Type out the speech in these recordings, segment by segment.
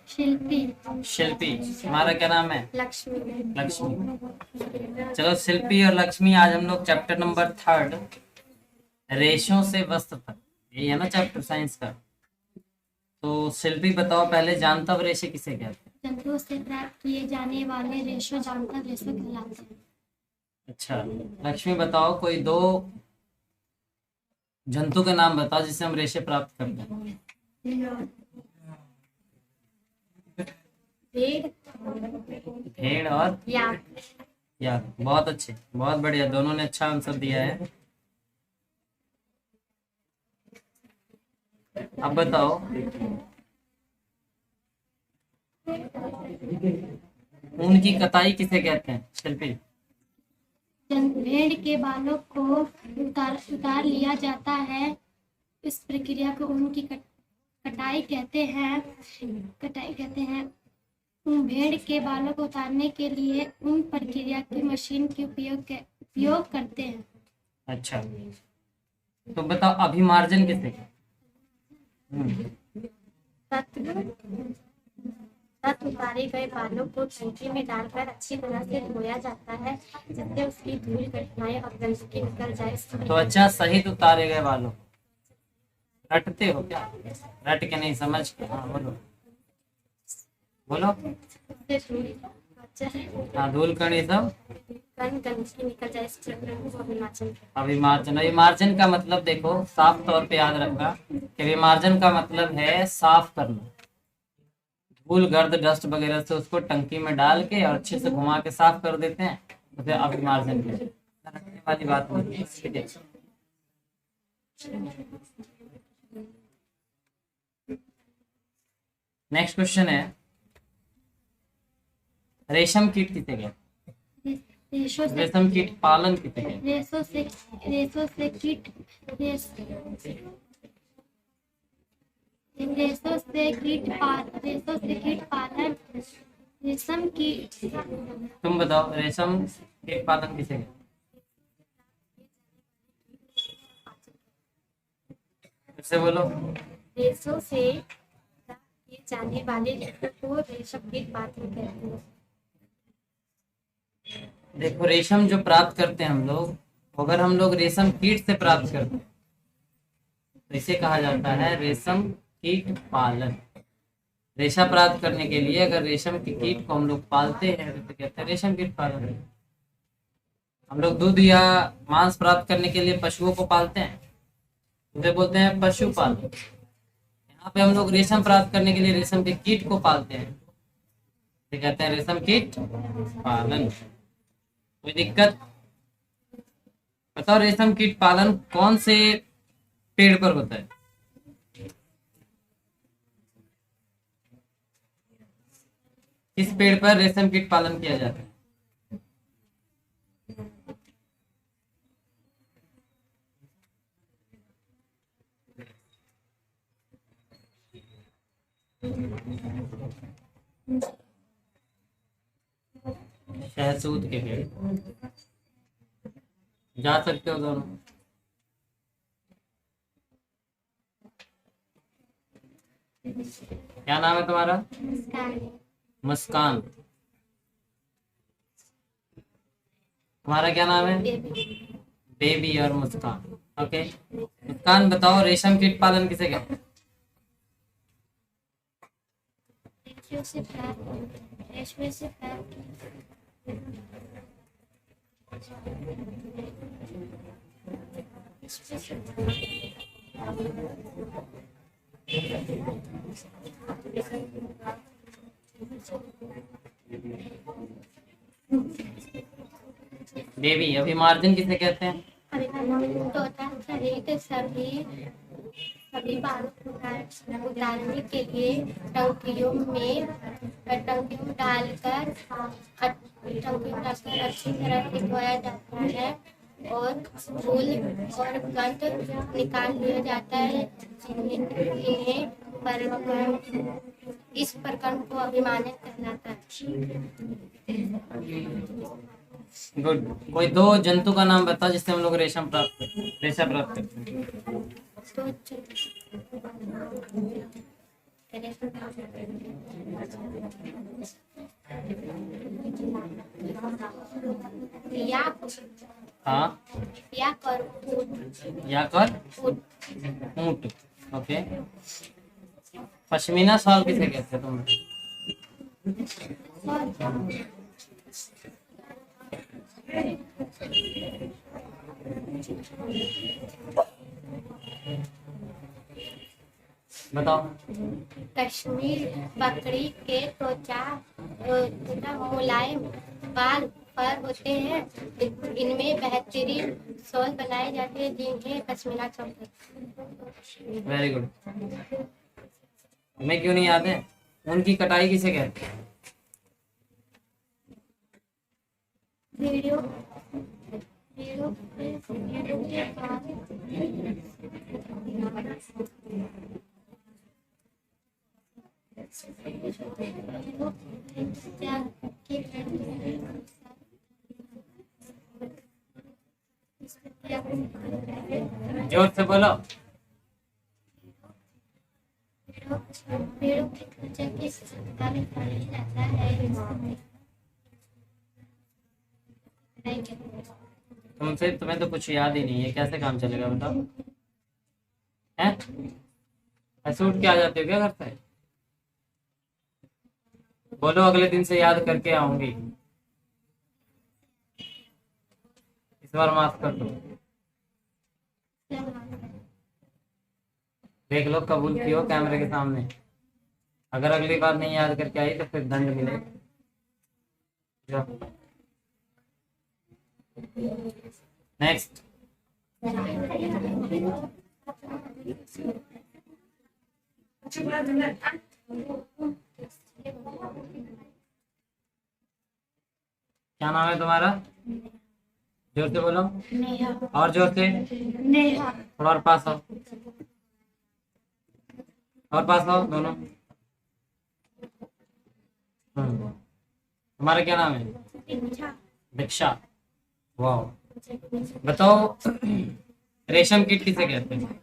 शिल्पी। शिल्पी। तुम्हारा क्या नाम है? लक्ष्मी। लक्ष्मी। चलो शिल्पी और लक्ष्मी, आज हम लोग चैप्टर नंबर 3 रेशों से वस्त्र तक, यही है ना चैप्टर साइंस का। तो शिल्पी बताओ पहले, जानता रेशे किसे कहते हैं? जंतुओं से प्राप्त किए जाने वाले रेशों जानता रेशे कहलाते हैं। अच्छा, लक्ष्मी बताओ कोई दो जंतु के नाम बताओ जिससे हम रेशे प्राप्त करते हैं। भेड़ और याक। बहुत अच्छे, बहुत बढ़िया, दोनों ने अच्छा आंसर दिया है। अब बताओ ऊन की कताई किसे कहते हैं शिल्पी? भेड़ के बालों को उतार लिया जाता है, इस प्रक्रिया को ऊन की कटाई कहते हैं। भेड़ के बालों को उतारने के लिए ऊन प्रक्रिया की मशीन के उपयोग करते हैं। अच्छा, तो बताओ अभिमार्जन किसे कहते हैं? उतारे गए बालों को टंकी में डालकर अच्छी तरह से धोया जाता है, जिससे उसकी धूल, कठिनाई और गंदगी निकल जाए। तो अच्छा, सहित उतारे गए बालों, रटते हो क्या? रट के नहीं, समझ के। हाँ बोलो बोलो। हाँ, धूल कण ये सब गंदगी निकल जाए, इस प्रक्रिया को अभिमार्जन। अभिमार्जन का मतलब देखो, साफ तौर पे याद रखना कि अभिमार्जन का मतलब है साफ करना, धूल गर्द डस्ट वगैरह से उसको टंकी में डाल के और अच्छे से घुमा के साफ कर देते हैं, तो फिर अभिमार्जन रखने वाली बात नहीं है। नेक्स्ट क्वेश्चन है, रेशम कीट किसे कहते हैं? रेशम कीट पालन किसे कहते हैं? रेशों से कीट पालन। रेशम कीट। तुम बताओ रेशम कीट पालन किसे कहते हैं? इससे बोलो। रेशों से किए जाने वाले को रेशम कीट पालन कहते हैं। देखो, रेशम जो प्राप्त करते हैं हम लोग, अगर हम लोग रेशम कीट से प्राप्त करते हैं तो इसे कहा जाता है रेशम कीट पालन। रेशा प्राप्त करने के लिए अगर रेशम की कीट को हम लोग पालते हैं तो कहते हैं रेशम कीट पालन। हम लोग दूध या मांस प्राप्त करने के लिए पशुओं को पालते हैं, उसे बोलते हैं पशुपालन। यहाँ पे हम लोग रेशम प्राप्त करने के लिए रेशम के कीट को पालते हैं, इसे कहते हैं रेशम कीट पालन। कोई दिक्कत? बताओ रेशम कीट पालन कौन से पेड़ पर होता है? किस पेड़ पर रेशम कीट पालन किया जाता है? शहतूत के पेड़। जा सकते हो दोनों। क्या नाम है तुम्हारा? मुस्कान। तुम्हारा क्या नाम है? बेबी और मुस्कान। ओके, मुस्कान बताओ रेशम कीट पालन किसे कहते हैं? बेबी। अभिमार्जन किसे कहते हैं? सभी बालों को उतारने के लिए टंकियों में डालकर अच्छी तरह से धोया जाता है और धूल और गंध निकाल लिया जाता है, इस प्रकरण को अभिमार्जन कहलाता है। गुड। कोई दो जंतु का नाम बताओ जिससे हम लोग रेशा प्राप्त करते हैं। या हाँ, या कर ऊँट, या कर ऊँट, ऊंट। ओके। पश्मीना शॉल किसे कहते हैं तुम? बताओ। कश्मीर बकरी के त्वचा मुलायम बाल फर होते हैं। इनमें बेहतरीन शॉल बनाए जाते हैं जिन्हें पश्मीना कहते हैं। Very good. हमें क्यों नहीं याद है? उनकी कटाई किसे कहते हैं? वीडियो वीडियो वीडियो के बाद जोर से बोलो। पेड़ों की त्वचा किस प्रकार निकाला जाता है? तुम्हें तो कुछ याद ही नहीं है, कैसे काम चलेगा बताओ? हैं? ऐसे उठ के आ जाते हो क्या घर से? बोलो अगले दिन से याद करके आऊंगी। इस बार माफ कर दो। देख लो, कबूल कियो कैमरे के सामने। अगर अगली बार नहीं याद करके आई तो फिर दंड मिलेगा। नेक्स्ट। क्या नाम है तुम्हारा? जोर से बोलो। नेहा। और जोर से। नेहा। थोड़ा और पास आओ। और पास आओ दोनों। तुम्हारा क्या नाम है? दीक्षा। वाह। बताओ रेशम कीट किसे कहते हैं?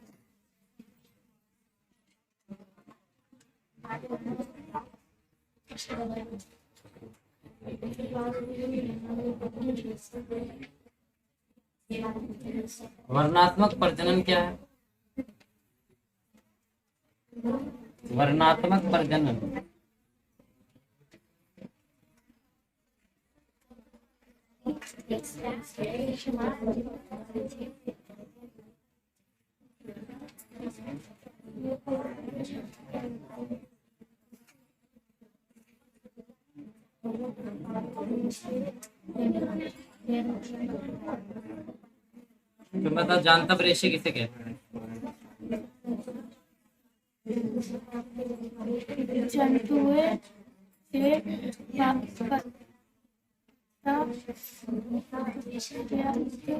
वर्णात्मक प्रजनन क्या है? वर्णात्मक प्रजनन। तुम बताओ जानतब रेशे किसे कहते हैं? जंतुओं से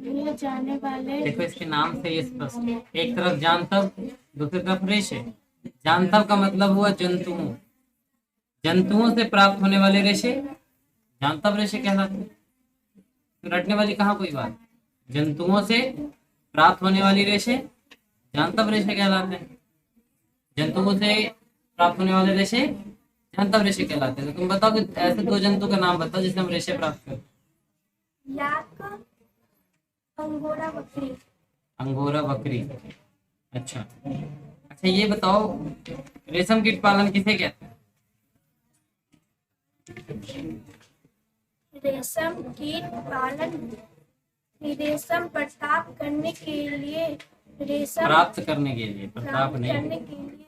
लिए जाने वाले देखो इसके नाम से ये स्पष्ट है। एक तरफ जानतब, दूसरी तरफ रेशे। जानतब का मतलब हुआ जंतुओं, जंतुओं से प्राप्त होने वाले रेशे जानतब रेशे कहलाते हैं। तो रटने वाली कहाँ कोई बात। जंतुओं से प्राप्त होने वाली रेशे जानतब रेशे कहलाते हैं। जंतुओं से प्राप्त होने वाले रेशे जानतब रेशे कहलाते हैं। तो तुम बताओ कि ऐसे दो जंतु का नाम बताओ जिससे हम रेशे प्राप्त करें। याक, अंगोरा बकरी। अंगोरा बकरी। अच्छा अच्छा, ये बताओ रेशम कीट पालन किसे कहते हैं? रेशम कीट पालन रेशम प्राप्त करने के लिए प्राप्त करने के लिए, प्रताप नहीं। करने के लिए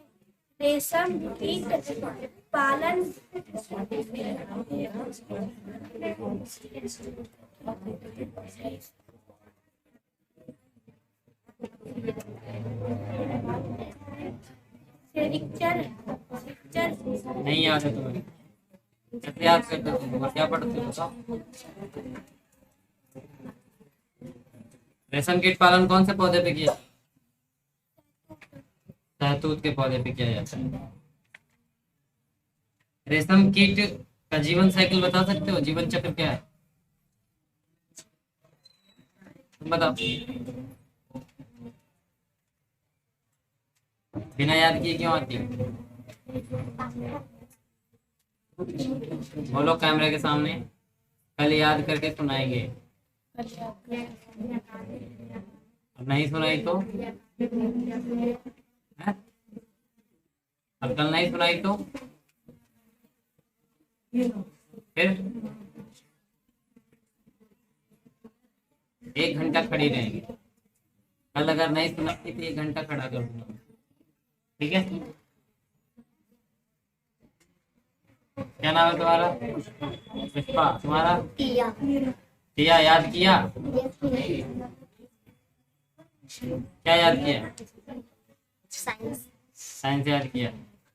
रेशम कीट पालन नहीं याद है तुम्हें? कैसे याद करते हो तुम? क्या पढ़ते हो बताओ? रेशम कीट पालन कौन से पौधे पे किया? शहतूत के पौधे पे किया जाता है। रेशम कीट का जीवन साइकिल बता सकते हो? जीवन चक्र क्या है तुम बताओ। बिना याद किए क्यों आती? बोलो कैमरे के सामने, कल याद करके सुनाएंगे। और नहीं सुनाई तो है? और कल नहीं सुनाई तो फिर 1 घंटा खड़ी रहेंगे। कल अगर नहीं सुनाई तो 1 घंटा खड़ा कर दूंगा, ठीक है? क्या नाम है तुम्हारा? पुष्पा। तुम्हारा? किया। किया। याद किया? क्या याद किया? साइंस। साइंस याद किया।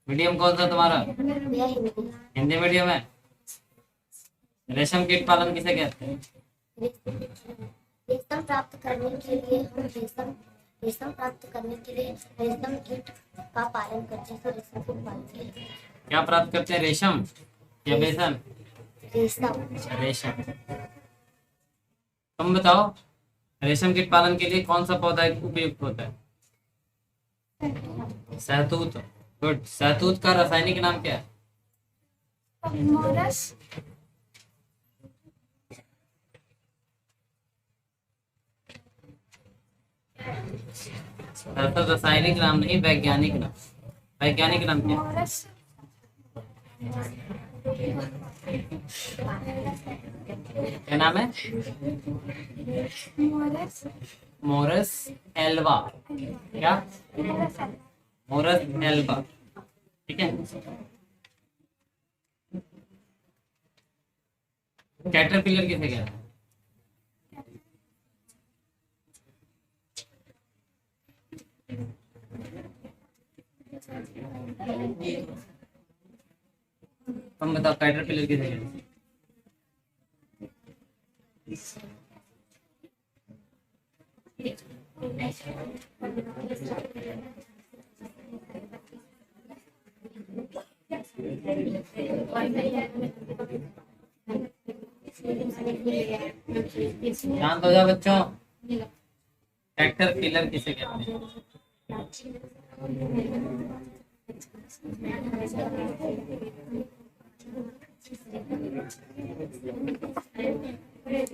मीडियम कौन सा तुम्हारा? हिंदी। हिंदी मीडियम है। रेशम कीट पालन किसे कहते हैं? रेशम प्राप्त करने के लिए हम रेशम प्राप्त करने के लिए रेशम कीट का पालन करते हैं। रेशम कीट पालन के लिए क्या प्राप्त करते हैं? रेशम या बेसन? रेशम। रेशम। तुम बताओ, रेशम कीट पालन के लिए कौन सा पौधा उपयुक्त होता है? शहतूत। गुड। शहतूत का रासायनिक नाम क्या है? मोरस। दरअसल रासायनिक नाम नहीं, वैज्ञानिक नाम। वैज्ञानिक नाम क्या है? मोरस। क्या नाम है? मोरस। Morus alba. क्या? Morus alba. ठीक है। कैटरपिलर किसे कहते हैं? तुम बताओ, कैटरपिलर किसे कहते हैं? शांत हो जाओ बच्चों। कैटरपिलर किसे कहते हैं?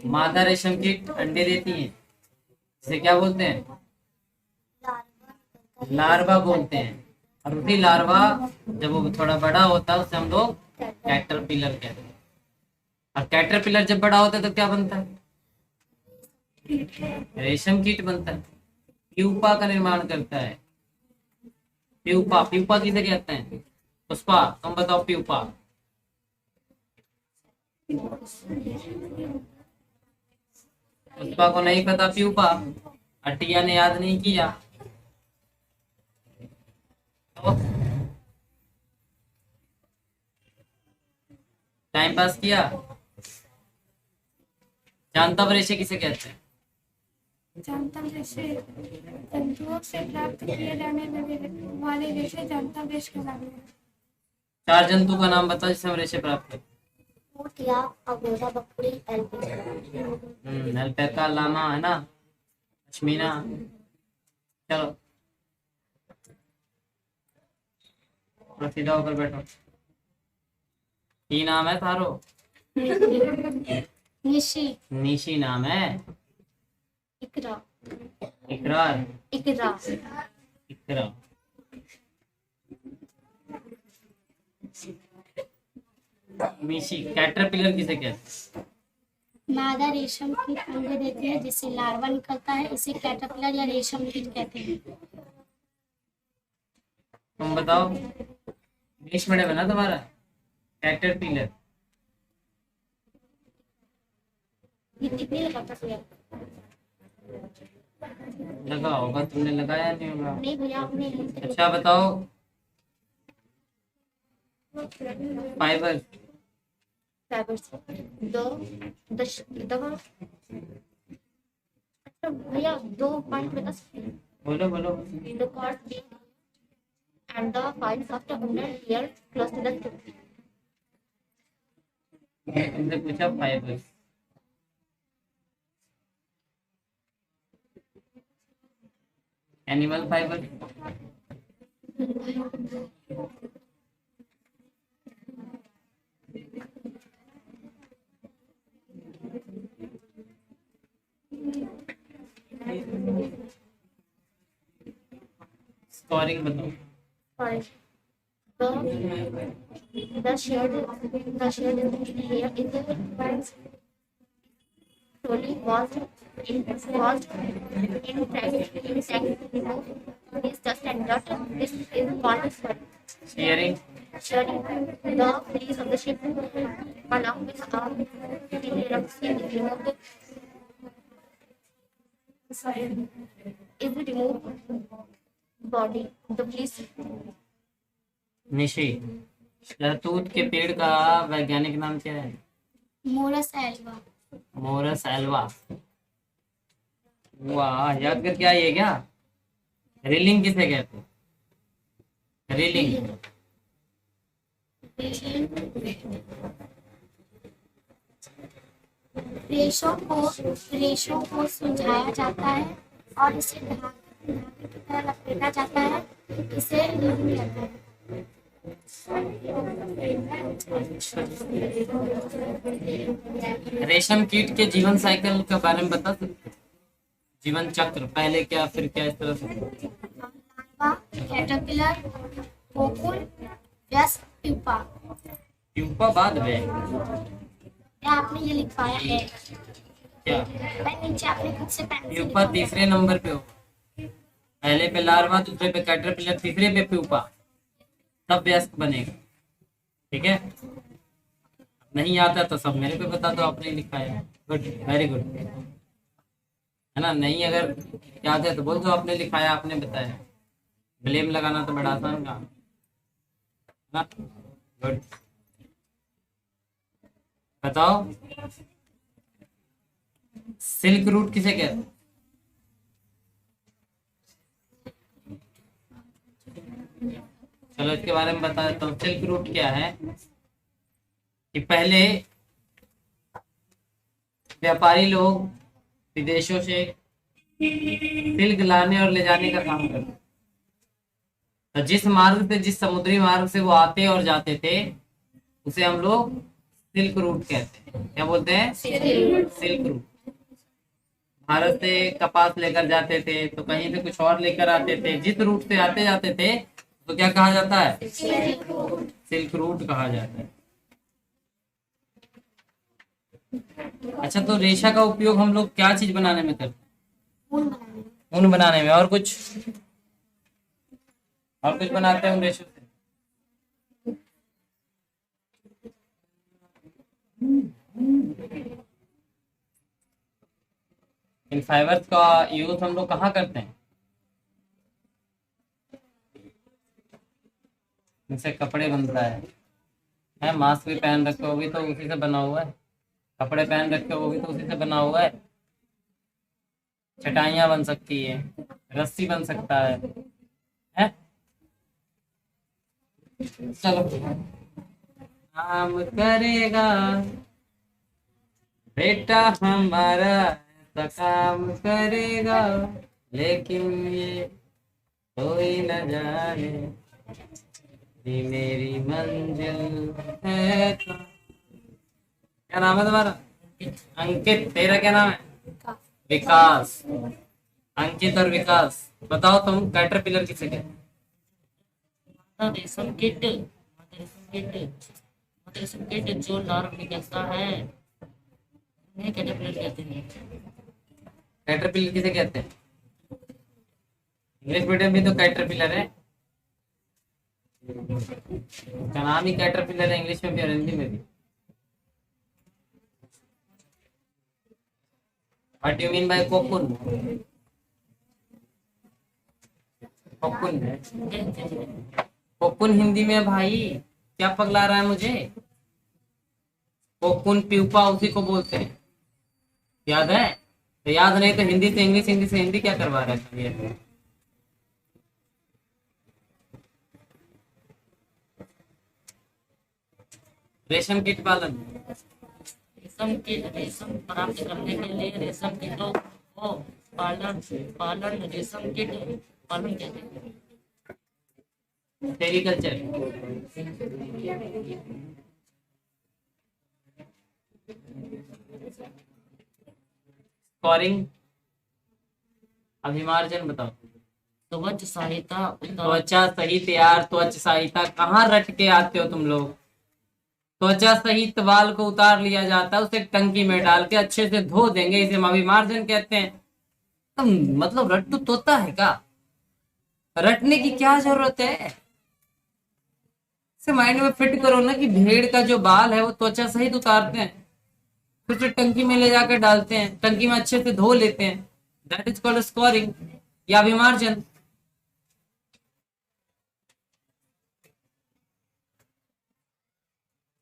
मादा रेशम कीट अंडे देती हैं, इसे क्या बोलते हैं? लार्वा बोलते हैं। और उसी लार्वा जब वो थोड़ा बड़ा होता है उसे हम लोग कैटरपिलर कहते हैं। और कैटरपिलर जब बड़ा होता है तो क्या बनता है? रेशम कीट बनता है। प्यूपा का निर्माण करता है। प्यूपा। प्यूपा किसे कहते हैं? पुष्पा तुम बताओ, प्यूपा। पुष्पा को नहीं पता प्यूपा? अटिया ने याद नहीं किया तो टाइम पास किया। जानता रेशे किसे कहते हैं? जानता रेशे तंतुओं से प्राप्त किए जाने वाले रेशे जानता रेश कहलाते हैं। 4 जंतु का नाम बताओ जिससे हम रेशे प्राप्त करते ऊँट या अगोरा बकरी हैं। अल्पैका, लामा है ना, पश्मीना। चलो थोड़ा सीधा होकर बैठो। की नाम है थारो? निशी। निशी नाम है। इकरा। इकरार। इकरा। इकरा। मिशी। कैटरपिलर किसे कहते हैं? मादा रेशम कीट अंडे देती है जिससे लार्वा निकलता है, इसे कैटरपिलर या रेशम कीट कहते हैं। तुम बताओ, इंग्लिश मीडियम है ना तुम्हारा? कैटरपिलर। ये कितनी लगाता है? लगा होगा, तुमने लगाया नहीं होगा। नहीं भैया आपने। अच्छा बताओ, फाइबर। दो दश दवा। अच्छा भैया 2 पॉइंट बता सकते हैं? बोलो बोलो। The cost being and the fines after 100 years close to the truth. तुमसे पूछा फाइबर। Animal fibre. स्कोरिंग बताओ। Or the shade here in the plants slowly was in remove this dust and dirt. This is called sharing shedding. The fleece of the ship along with our layer of skin is removed. Is removed body. The fleece निशी, शहतूत के पेड़ का वैज्ञानिक नाम क्या है? Morus alba. Morus alba. वाह, याद करके आई है क्या? रीलिंग किसे कहते हैं? रीलिंग रेशों को सुलझाया जाता है और इसे धागे की तरह लपेटा जाता है। इसे रीलिंग कहते हैं। रेशम कीट के जीवन साइकिल के बारे में बता सकते हो? जीवन चक्र, पहले क्या फिर क्या, इस तरह से। लार्वा, कैटरपिलर, कोकून, वयस्क, प्यूपा। प्यूपा बाद में या आपने ये लिख पाया है क्या? पेन नीचे आपने खुद से पेन से प्यूपा लिखा तीसरे नंबर पे हो। पहले पे लार्वा, दूसरे पे कैटरपिलर, तीसरे पे प्यूपा, तब वयस्क बनेगा। ठीक है, नहीं आता तो सब मेरे पे बता दो, आपने लिखा है। गुड, वेरी गुड, है ना? नहीं अगर याद है तो बोल दो आपने लिखा है, आपने बताया। ब्लेम लगाना तो बड़ा आसान काम है ना। गुड, बताओ सिल्क रूट किसे कहते हैं? चलो इसके बारे में बता देता हूँ। सिल्क रूट क्या है कि पहले व्यापारी लोग विदेशों से सिल्क लाने और ले जाने का काम करते, तो जिस मार्ग से, जिस समुद्री मार्ग से वो आते और जाते थे, उसे हम लोग सिल्क रूट कहते हैं। क्या बोलते हैं? Silk route. भारत से कपास लेकर जाते थे तो कहीं से कुछ और लेकर आते थे। जिस रूट से आते जाते थे तो क्या कहा जाता है? सिल्क रूट कहा जाता है। अच्छा, तो रेशा का उपयोग हम लोग क्या चीज बनाने में करते हैं? ऊन बनाने में। और कुछ बनाते हैं रेशों से? इन फाइबर्स का यूज हम लोग कहाँ करते हैं? इनसे कपड़े बनता है। मास्क भी पहन रखे हो, वो भी तो उसी से बना हुआ है। कपड़े पहन रखे हो, वो भी तो उसी से बना हुआ है। चटाइयाँ बन सकती है, रस्सी बन सकता है? चलो, काम करेगा बेटा हमारा, ऐसा काम करेगा, लेकिन ये कोई न जाने ये मेरी मंजिल है। क्या नाम है तुम्हारा? अंकित। तेरा क्या नाम है? विकास। अंकित और विकास, बताओ तुम कैटरपिलर किसे कहते हैं? रेशम कीट जो लार्वा निकलता है उन्हें कैटरपिलर कहते हैं। कैटरपिलर किसे कहते हैं? इंग्लिश मीडियम भी तो कैटरपिलर है, उसका नाम ही कैटरपिलर है, इंग्लिश में भी और हिंदी में भी। What you mean by cocoon? Cocoon, cocoon Hindi में भाई, क्या पगला रहा है मुझे? कोकुन प्यूपा उसी को बोलते हैं, याद है? तो याद नहीं तो हिंदी से इंग्लिश, हिंदी से हिंदी क्या करवा रहा है? रेशम कीट पालन। रेशम प्राप्त करने के लिए रेशम कीटों को पालन रेशम कीट पालन कहते हैं। सेरिकल्चर, स्कोरिंग, अभिमार्जन बताओ। त्वच सहायता त्वचा सहित यार, त्वच सहिता कहाँ रट के आते हो तुम लोग। त्वचा सहित बाल को उतार लिया जाता है, उसे टंकी में डाल के अच्छे से धो देंगे, इसे हम अभिमार्जन कहते हैं। तुम मतलब रट तो तोता है का, रटने की क्या जरूरत है। इसे माइंड में फिट करो ना कि भेड़ का जो बाल है वो त्वचा सहित उतारते हैं, फिर उसे टंकी में ले जाकर डालते हैं, टंकी में अच्छे से धो लेते हैं, दैट इज कॉल्ड स्कोरिंग या अभिमार्जन।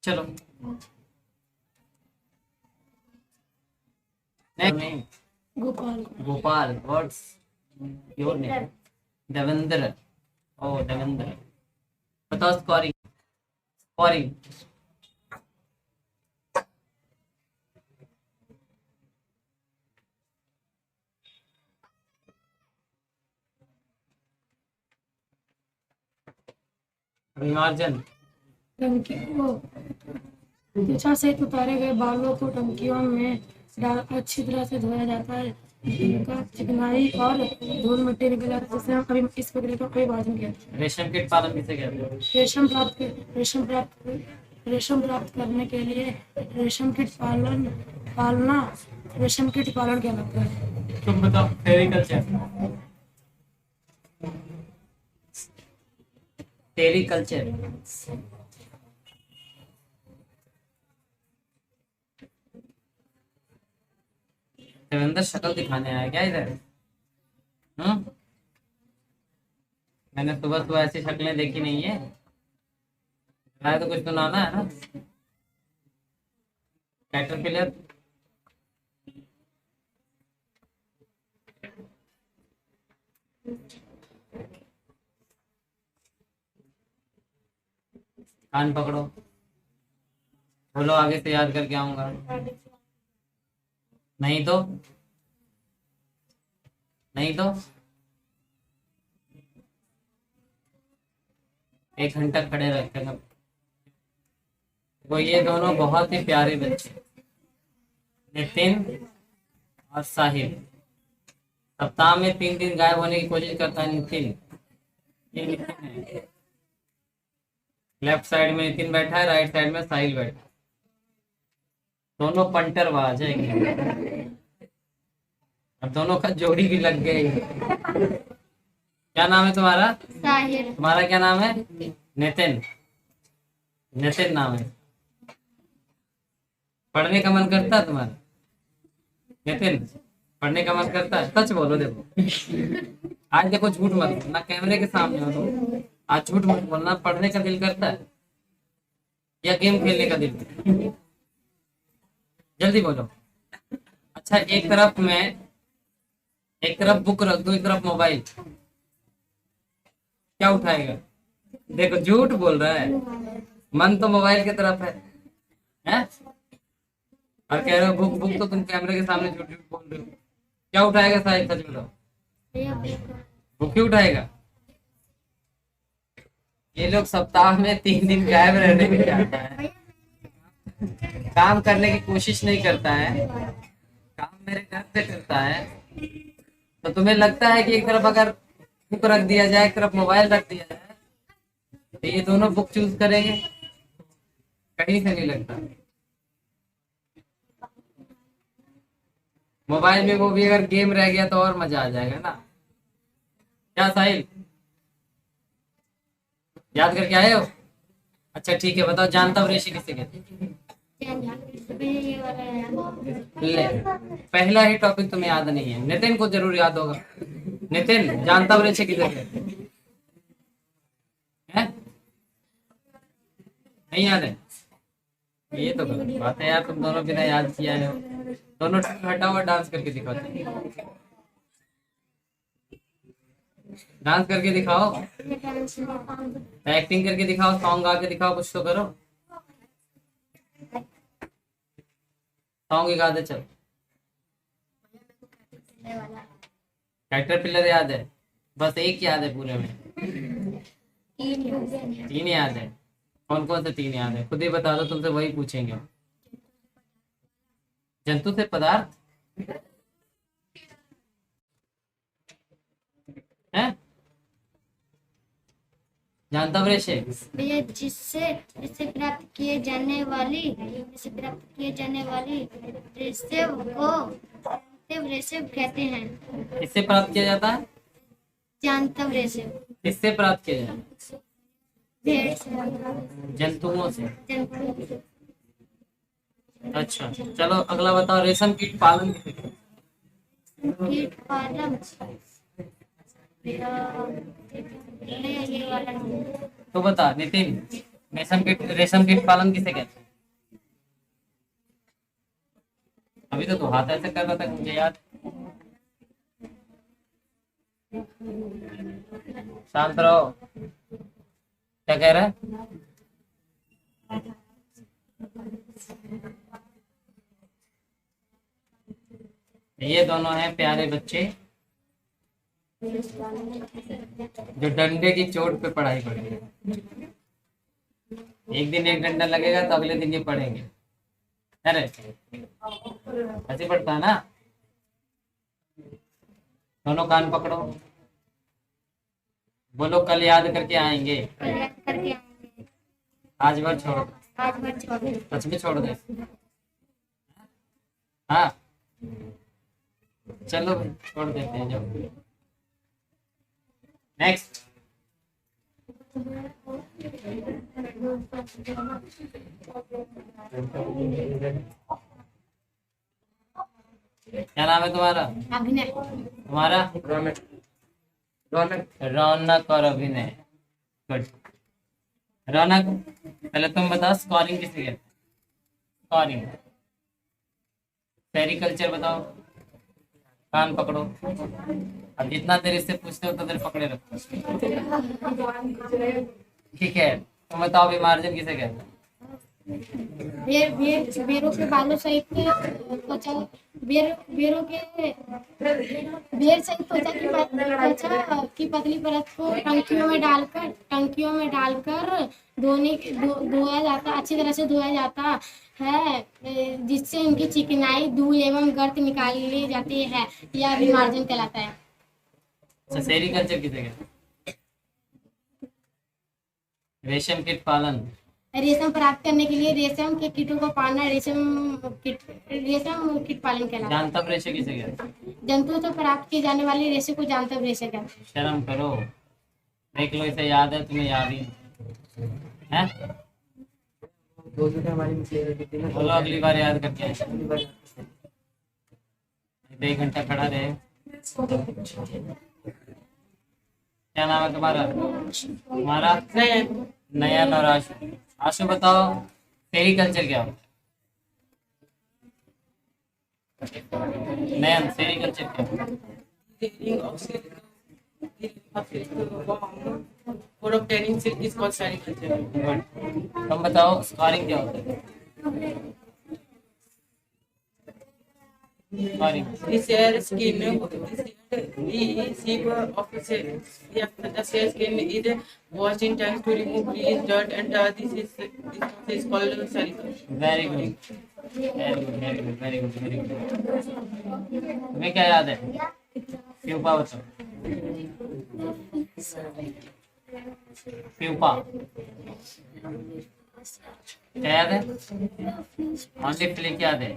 चलो next, Gopal. Gopal, what's your name? Devendra, ओ देवेंद्र, बताओ स्कोरिंग। स्कोरिंग, अभिमार्जन, टंकी वो त्वचा से उतारे गए बालों को टंकियों में डाल अच्छी तरह से धोया जाता है, जिनका चिकनाई और धूल मिट्टी निकल जाती है, जिसे हम अभी इस प्रक्रिया का अभिभाजन कहते हैं। रेशम कीट पालन किसे कहते हैं? रेशम प्राप्त करने के लिए रेशम कीट पालना रेशम कीट पालन कहलाता है। तुम बताओ सेरिकल्चर। सेरिकल्चर, देवेंद्र शक्ल दिखाने आया क्या इधर? मैंने सुबह सुबह ऐसी शक्लें देखी नहीं है, तो कुछ तो नाना है ना। कैटरपिलर, कान पकड़ो, बोलो आगे से याद करके आऊंगा। नहीं तो एक घंटा खड़े रहते हैं। वो ये दोनों बहुत ही प्यारे बच्चे, नितिन और साहिल। सप्ताह में 3 दिन गायब होने की कोशिश करता है नितिन। ये नितिन है, लेफ्ट साइड में नितिन बैठा है, राइट साइड में साहिल बैठा है। दोनों पंटरबाज है, अब दोनों का जोड़ी भी लग गई। क्या नाम है तुम्हारा? साहिल। तुम्हारा क्या नाम है? नितिन। नितिन नाम है। पढ़ने का मन करता है तुम्हारा? नितिन, पढ़ने का मन करता है? सच बोलो, देखो आज देखो, झूठ मत बोलना, कैमरे के सामने हो तुम, आज झूठ मत बोलना। पढ़ने का दिल करता है या गेम खेलने का दिल? जल्दी बोलो। अच्छा, एक तरफ बुक रख दो, एक तरफ मोबाइल, क्या उठाएगा? देखो झूठ बोल रहा है, मन तो मोबाइल की तरफ है? और कह रहे हो बुक तो तुम कैमरे के सामने झूठ झूठ बोल रहे हो। क्या उठाएगा साहिल, सच बताओ? बुक ही उठाएगा। ये लोग सप्ताह में 3 दिन गायब रहने के चाहता है, काम करने की कोशिश नहीं करता है, काम मेरे घर से करता है। तो तुम्हें लगता है कि एक तरफ अगर बुक रख दिया जाए, एक तरफ मोबाइल रख दिया जाए, तो ये दोनों बुक चूज करेंगे? कहीं से नहीं लगता। मोबाइल में वो भी अगर गेम रह गया तो और मजा आ जाएगा ना। क्या साहिल, याद करके आए हो? अच्छा ठीक है, बताओ जानता वृषि किसे कहते हैं? ले, पहला ही टॉपिक तुम्हें याद नहीं है, नितिन को जरूर याद होगा। नितिन, जानता वृषि किसे कहते हैं? नहीं याद है? ये तो गलत बात है यार, तुम दोनों बिना याद किया है। दोनों हटा हुआ डांस करके दिखाओ, डांस करके दिखाओ, एक्टिंग करके दिखाओ, सॉन्ग गा के दिखाओ, कुछ तो करो। सॉन्ग ही गा दे, चल। कैटरपिलर याद है? बस एक याद है पूरे में? तीन याद है? कौन कौन से तीन याद है? खुद ही बता दो, तुमसे वही पूछेंगे। जंतु से पदार्थ है, जानता हूँ रेशे। भैया जिससे जिससे प्राप्त किए जाने वाली रेशेव को रेशेव कहते हैं। इससे प्राप्त किया जाता है? जानतव रेशेव। किससे प्राप्त किया जाता है? भेड़ से। जंतुओं से। जंतु। अच्छा चलो अगला बताओ, रेशम कीट पालन किसे कहते हैं? कीट पालन ये वाला तो बता नितिन, रेशम कीट पालन किसे कहते हैं? अभी तो तू हाथ ऐसे कर रहा था, मुझे याद। शांत रहो, क्या कह रहा है? ये दोनों हैं प्यारे बच्चे जो डंडे की चोट पे पढ़ाई पढ़ेंगे। एक दिन एक डंडा लगेगा तो अगले दिन ये पढ़ेंगे। अरे ऐसे पढ़ता है ना। दोनों कान पकड़ो, बोलो कल याद करके आएंगे। आज भर छोड़ दो, सच में छोड़ दे। हाँ चलो भाई छोड़ देते हैं। जब नेक्स्ट क्या नाम है तुम्हारा? अभिनय। तुम्हारा? रौनक और अभिनय। गुड। रौनक पहले तुम बताओ स्कोरिंग किसे कहते हैं? स्कोरिंग। सेरिकल्चर बताओ। कान पकड़ो, अब जितना देर इससे पूछते हो उतना देर पकड़े रखो। ठीक है, तुम बताओ विमार्जन किसे कहते हैं? बेरों के बालों सहित त्वचा बेर सहित त्वचा की पतली परत को टंकियों में डालकर धोया जाता, अच्छी तरह से धोया जाता है, जिससे इनकी चिकनाई, धूल एवं गर्त निकाली जाती है। यह विमार्जन कहलाता है। अच्छा सेरिकल्चर किसे कहते हैं? रेशम कीट पालन। रेशम प्राप्त करने के लिए रेशम के कीटों को पालना रेशम कीट पालन कहलाता है। जानतव रेशे किसे कहते हैं? जंतुओं से प्राप्त की जाने वाली रेशे को जानतव रेशे कहते हैं। शर्म करो, देख लो इसे याद है, तुम्हें याद ही है? बोलो अगली बार याद करके आए। 1 घंटा खड़ा रहे। क्या नाम है तुम्हारा? तुम्हारा नयन और आशु। आशु बताओ सेरिकल्चर क्या होता है? नयन सेरिकल्चर क्या होता है? For obtaining silk is called sericulture. तुम बताओ स्कोरिंग क्या होता है? Scoring The shell skin, the sheep of the shell skin is washed in tanks to remove grease, dirt, and this is called sericulture. Very good, very good, very good, very good, very good. तुम्हें क्या याद है? Pupa बताओ। Pupa क्या याद है? Only flick याद है।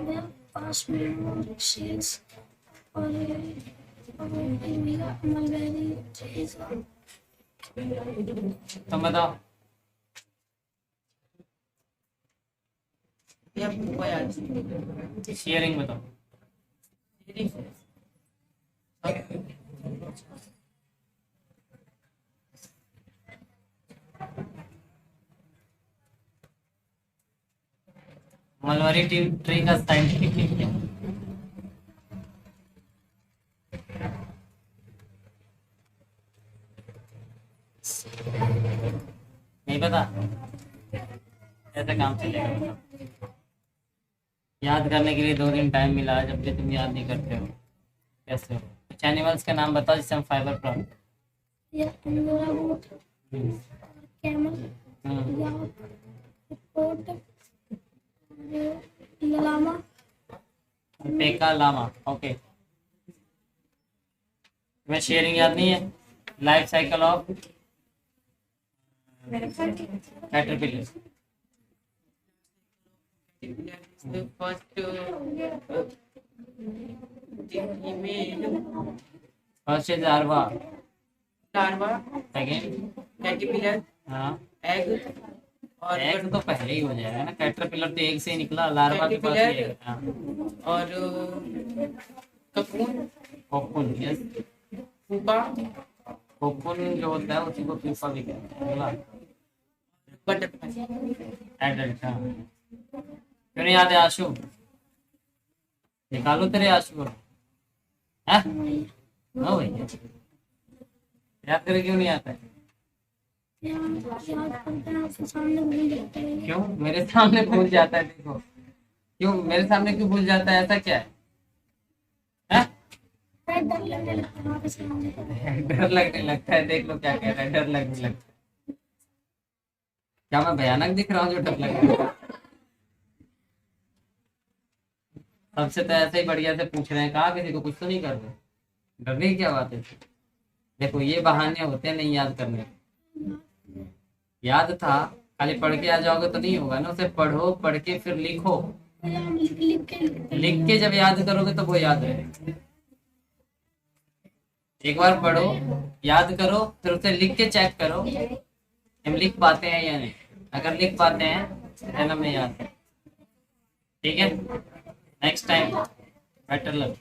तुम बताओ। यह पुपा याद है। शेयरिंग बताओ। मलबरी ट्री का साइंटिफिक नेम क्या है? नहीं पता? ऐसा काम चलेगा? याद करने के लिए 2 दिन टाइम मिला, जब भी तुम याद नहीं करते हो कैसे हो? कुछ एनिमल्स का नाम बताओ जिससे हम फाइबर प्राप्त। कैमल, हम्म, याक, हिप्पोट, लामा, पेका लामा। ओके, तुम्हें शेयरिंग याद नहीं है? Life cycle of caterpillar. Is the first thing he made. First is larva, Larva, second caterpillar, हाँ egg और एग तो पहले ही हो जाएगा ना, कैटरपिलर तो एग से ही निकला, लार्वा के पास ही Caterpillar। है। हाँ, और cocoon, cocoon, yes. pupa, cocoon जो होता है उसी को प्यूपा भी कहते हैं, बोला। butterfly। एडल्ट, हाँ। क्यों नहीं याद है आशु? निकालो तेरे आशु को। हाँ हाँ भैया, याद करे क्यों नहीं आता है? याद करते हैं आपके सामने भूल जाते हैं। क्यों मेरे सामने भूल जाता है? देखो, क्यों मेरे सामने क्यों भूल जाता है, ऐसा क्या है? हाँ? डर लगने लगता है आपके सामने। डर लगने लगता है, देख लो क्या कह रहा है, डर लगने लगता है। क्या मैं भयानक दिख रहा हूँ जो डर लगने लगता है? सबसे तो ऐसे ही बढ़िया से पूछ रहे हैं, कहा किसी को कुछ तो नहीं कर रहे, डरने की क्या बात है? देखो ये बहाने होते हैं नहीं याद करने के। याद था, खाली पढ़ के आ जाओगे तो नहीं होगा ना, उसे पढ़ो, पढ़ के फिर लिखो, हम लिख के जब याद करोगे तो वो याद रहेगा। एक बार पढ़ो, याद करो, फिर उसे लिख के चेक करो हम लिख पाते हैं या नहीं। अगर लिख पाते हैं तो हमें याद है। ठीक है, नेक्स्ट टाइम बेटर लक।